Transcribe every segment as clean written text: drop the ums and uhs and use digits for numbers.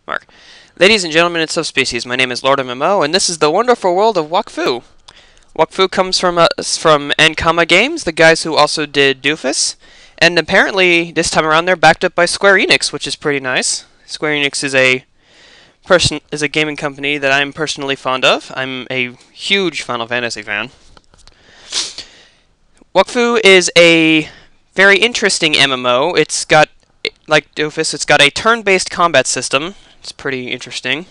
Mark. Ladies and gentlemen and subspecies, my name is LordMMO, and this is the wonderful world of Wakfu. Wakfu comes from Ankama Games, the guys who also did Doofus, and apparently this time around they're backed up by Square Enix, which is pretty nice. Square Enix is a gaming company that I'm personally fond of. I'm a huge Final Fantasy fan. Wakfu is a very interesting MMO. It's got, like Doofus, it's got a turn-based combat system. It's pretty interesting.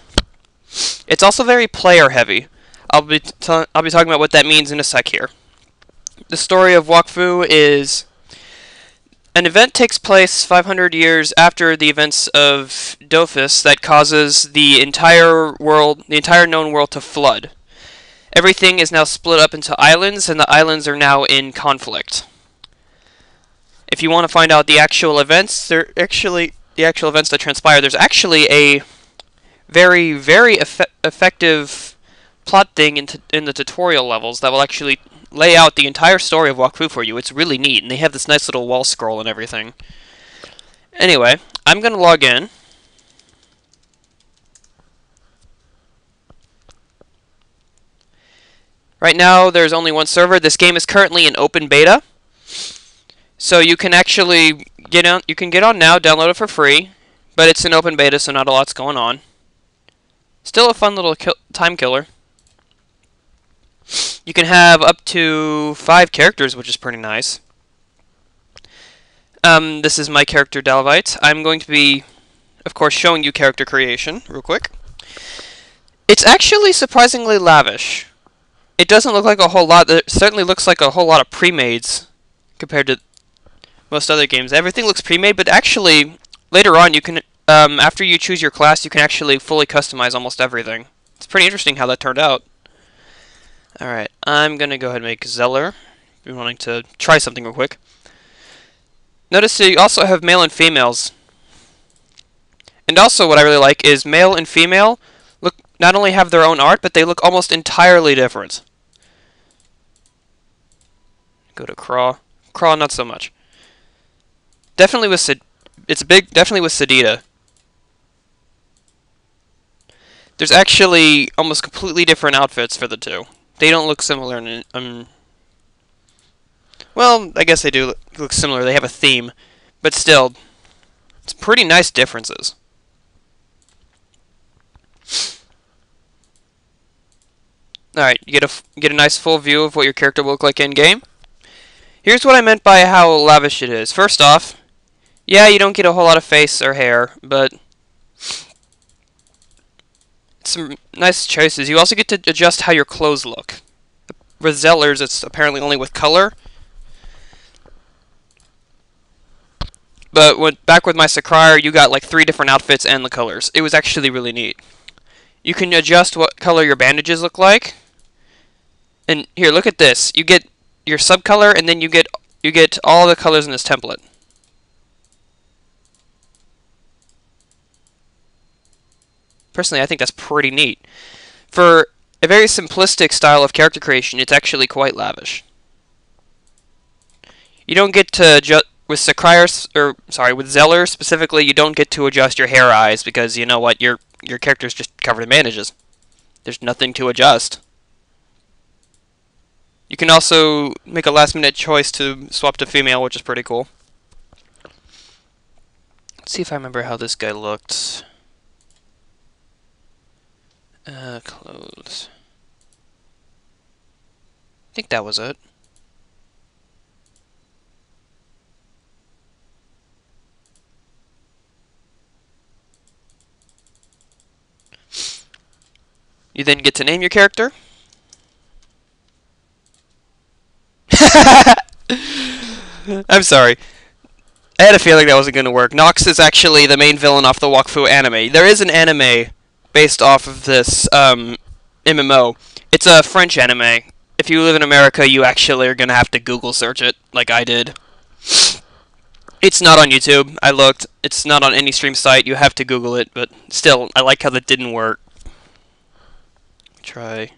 It's also very player-heavy. I'll be talking about what that means in a sec here. The story of Wakfu is an event takes place 500 years after the events of Doofus that causes the entire known world to flood. Everything is now split up into islands, and the islands are now in conflict. If you want to find out the actual events, the actual events that transpire, there's actually a very, very effective plot thing in the tutorial levels that will actually lay out the entire story of Wakfu for you. It's really neat, and they have this nice little wall scroll and everything. Anyway, I'm going to log in. Right now, there's only one server. This game is currently in open beta, so you can actually get on. You can get on now, download it for free, but it's in open beta, so not a lot's going on. Still a fun little time killer. You can have up to 5 characters, which is pretty nice. This is my character, Dalvite. I'm going to be, of course, showing you character creation real quick. It's actually surprisingly lavish. It doesn't look like a whole lot. It certainly looks like a whole lot of pre-mades compared to most other games. Everything looks pre-made, but actually, later on, you can, after you choose your class, you can actually fully customize almost everything. It's pretty interesting how that turned out. Alright, I'm going to go ahead and make Zeller. Been wanting to try something real quick. Notice you also have male and females. And also what I really like is male and female look not only have their own art, but they look almost entirely different. Go to Craw. Craw, not so much. Definitely with definitely with Sedita. There's actually almost completely different outfits for the two. They don't look similar in, well, I guess they do look similar. They have a theme, but still, it's pretty nice differences. Alright, you get a nice full view of what your character will look like in-game. Here's what I meant by how lavish it is. First off, yeah, you don't get a whole lot of face or hair, but some nice choices. You also get to adjust how your clothes look. With Zellers, it's apparently only with color. But back with my Sacrier, you got like 3 different outfits and the colors. It was actually really neat. You can adjust what color your bandages look like. And here, look at this. You get your subcolor, and then you get all the colors in this template. Personally, I think that's pretty neat. For a very simplistic style of character creation, it's actually quite lavish. You don't get to adjust with with Zeller specifically. You don't get to adjust your hair eyes because you know what, your character's just covered in bandages. There's nothing to adjust. You can also make a last-minute choice to swap to female, which is pretty cool. Let's see if I remember how this guy looked. Clothes. I think that was it. You then get to name your character. I'm sorry. I had a feeling that wasn't going to work. Nox is actually the main villain off the Wakfu anime. There is an anime based off of this MMO. It's a French anime. If you live in America, you actually are going to have to Google search it, like I did. It's not on YouTube. I looked. It's not on any stream site. You have to Google it, but still, I like how that didn't work. Try.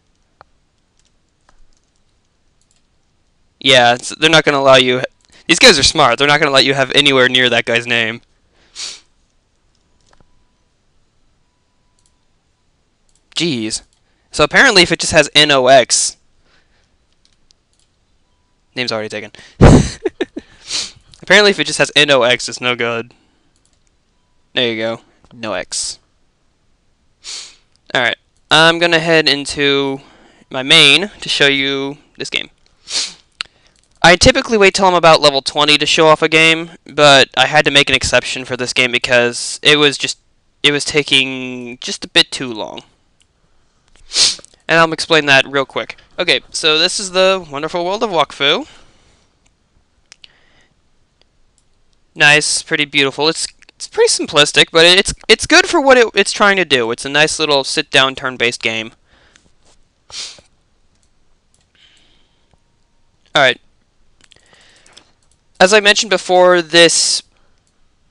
Yeah, they're not going to allow you... These guys are smart. They're not going to let you have anywhere near that guy's name. Jeez. So apparently if it just has NOX... Name's already taken. Apparently if it just has NOX, it's no good. There you go. No X. Alright. I'm gonna head into my main to show you this game. I typically wait till I'm about level 20 to show off a game, but I had to make an exception for this game because it was taking just a bit too long. And I'll explain that real quick. Okay, so this is the wonderful world of Wakfu. Nice, pretty beautiful. It's pretty simplistic, but it's good for what it's trying to do. It's a nice little sit-down turn-based game. Alright. As I mentioned before, this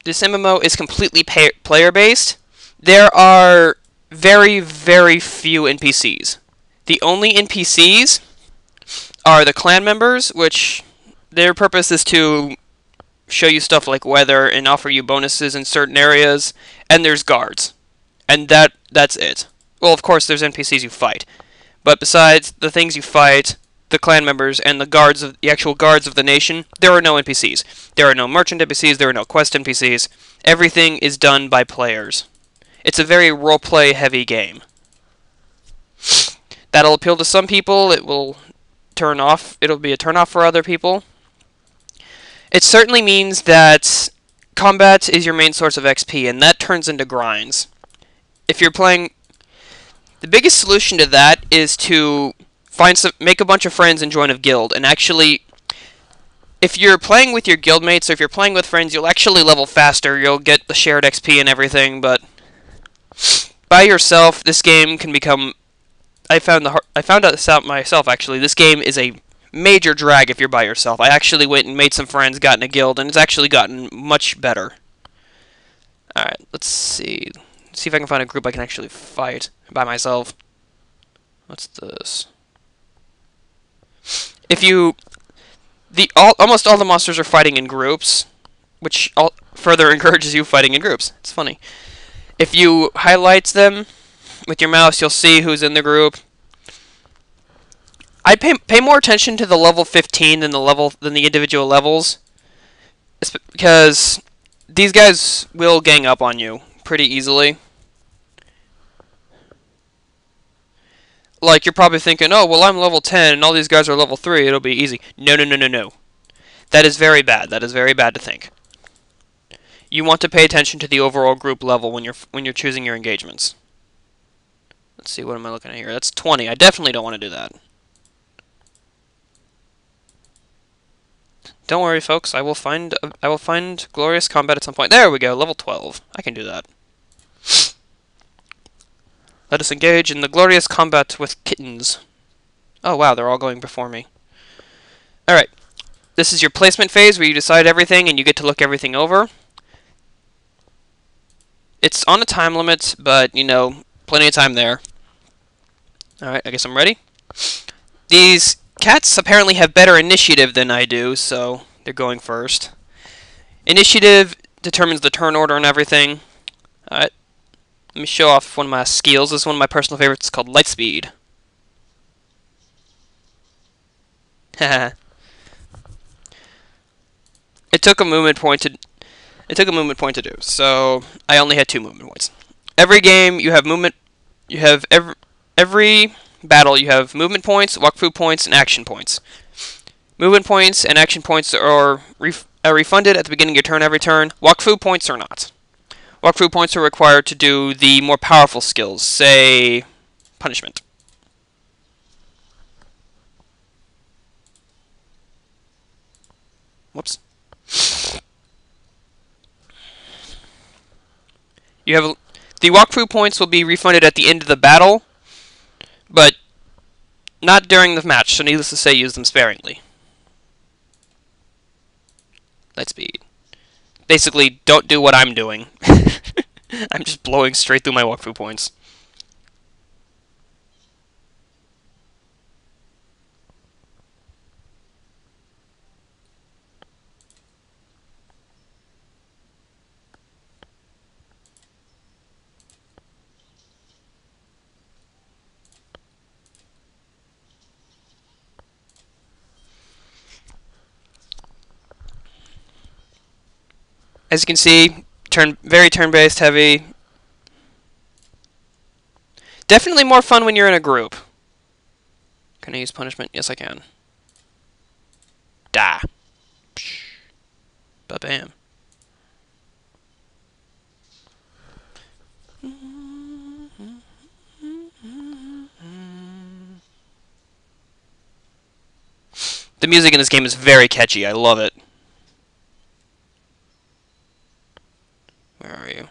MMO is completely player-based. There are very, very few NPCs. The only NPCs are the clan members, which their purpose is to show you stuff like weather and offer you bonuses in certain areas, and there's guards. And that's it. Well, of course, there's NPCs you fight. But besides the things you fight, the clan members, and the actual guards of the nation, there are no NPCs. There are no merchant NPCs, there are no quest NPCs. Everything is done by players. It's a very roleplay heavy game. That'll appeal to some people, it'll be a turn off for other people. It certainly means that combat is your main source of XP, and that turns into grinds. If you're playing... The biggest solution to that is to make a bunch of friends and join a guild, and actually... If you're playing with your guildmates, or if you're playing with friends, you'll actually level faster, you'll get the shared XP and everything, but... By yourself, this game can become... I found this out myself, actually. This game is a major drag if you're by yourself. I actually went and made some friends, got in a guild, and it's actually gotten much better. Alright, let's see. See if I can find a group I can actually fight by myself. What's this? Almost all the monsters are fighting in groups, which further encourages you fighting in groups. It's funny. If you highlight them with your mouse, you'll see who's in the group. I'd pay more attention to the level 15 than the individual levels, because these guys will gang up on you pretty easily. Like, you're probably thinking, oh, well, I'm level 10 and all these guys are level 3, it'll be easy. No, no, no, no, no. That is very bad. That is very bad to think. You want to pay attention to the overall group level when you're choosing your engagements. Let's see, what am I looking at here? That's 20. I definitely don't want to do that. Don't worry, folks. I will find glorious combat at some point. There we go, level 12. I can do that. Let us engage in the glorious combat with kittens. Oh wow, they're all going before me. Alright. This is your placement phase where you decide everything and you get to look everything over. It's on a time limit, but, you know, plenty of time there. Alright, I guess I'm ready. These cats apparently have better initiative than I do, so they're going first. Initiative determines the turn order and everything. Alright, let me show off one of my skills. This is one of my personal favorites. It's called Light Speed. Haha. It took a movement point to do, so I only had 2 movement points. Every game you have movement. You have every battle you have movement points, Wakfu points, and action points. Movement points and action points are refunded at the beginning of your turn every turn. Wakfu points are not. Wakfu points are required to do the more powerful skills, say punishment. Whoops. You have the Wakfu points will be refunded at the end of the battle, but not during the match, so needless to say, use them sparingly. Light speed. Basically, don't do what I'm doing. I'm just blowing straight through my Wakfu points. As you can see, very turn-based heavy. Definitely more fun when you're in a group. Can I use punishment? Yes, I can. Die. Ba-bam. The music in this game is very catchy. I love it. Where are you?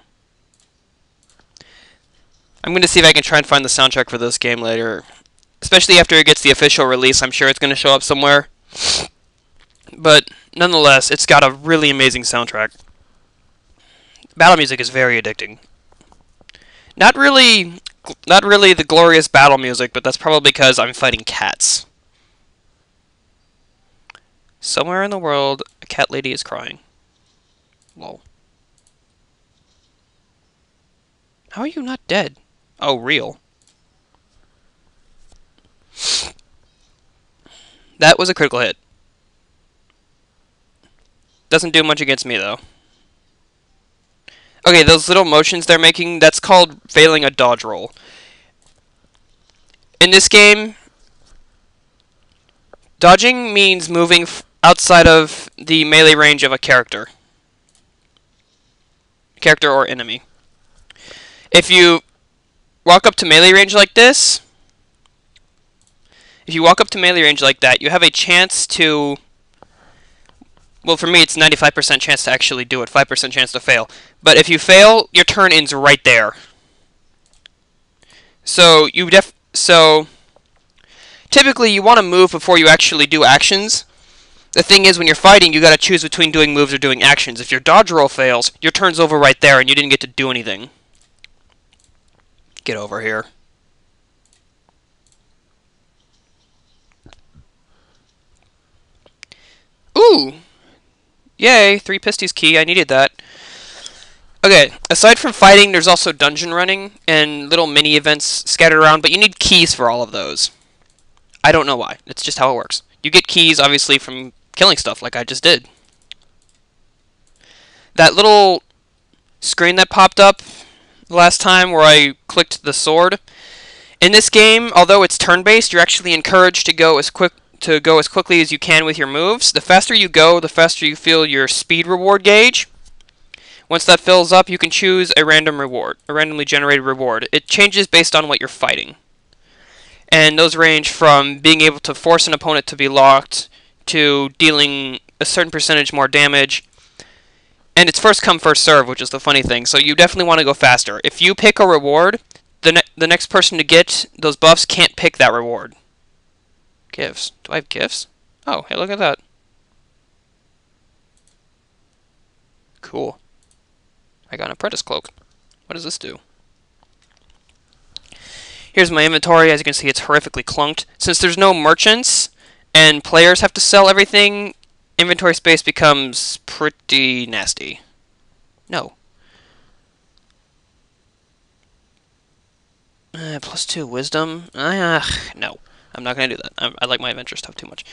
I'm going to see if I can try and find the soundtrack for this game later. Especially after it gets the official release, I'm sure it's going to show up somewhere. But nonetheless, it's got a really amazing soundtrack. Battle music is very addicting. Not really the glorious battle music, but that's probably because I'm fighting cats. Somewhere in the world, a cat lady is crying. Lol. How are you not dead? Oh, real. That was a critical hit. Doesn't do much against me, though. Okay, those little motions they're making, that's called failing a dodge roll. In this game, dodging means moving outside of the melee range of a character. Character or enemy. If you walk up to melee range like this, if you walk up to melee range like that, you have a chance to... Well, for me, it's 95% chance to actually do it, 5% chance to fail. But if you fail, your turn ends right there. So typically you want to move before you actually do actions. The thing is, when you're fighting, you got to choose between doing moves or doing actions. If your dodge roll fails, your turn's over right there, and you didn't get to do anything. Get over here. Ooh! Yay, 3 pisties key, I needed that. Okay, aside from fighting, there's also dungeon running and little mini events scattered around, but you need keys for all of those. I don't know why, it's just how it works. You get keys, obviously, from killing stuff, like I just did. That little screen that popped up last time where I clicked the sword, in this game, although it's turn-based, you're actually encouraged to go as quickly as you can with your moves. The faster you go, the faster you feel your speed reward gauge. Once that fills up, you can choose a random reward, a randomly generated reward. It changes based on what you're fighting. And those range from being able to force an opponent to be locked to dealing a certain percentage more damage. And it's first come, first serve, which is the funny thing. So you definitely want to go faster. If you pick a reward, the next person to get those buffs can't pick that reward. Gifts. Do I have gifts? Oh, hey, look at that. Cool. I got an apprentice cloak. What does this do? Here's my inventory. As you can see, it's horrifically clunked. Since there's no merchants and players have to sell everything, inventory space becomes pretty nasty. No. +2 wisdom. No. I'm not going to do that. I like my adventure stuff too much.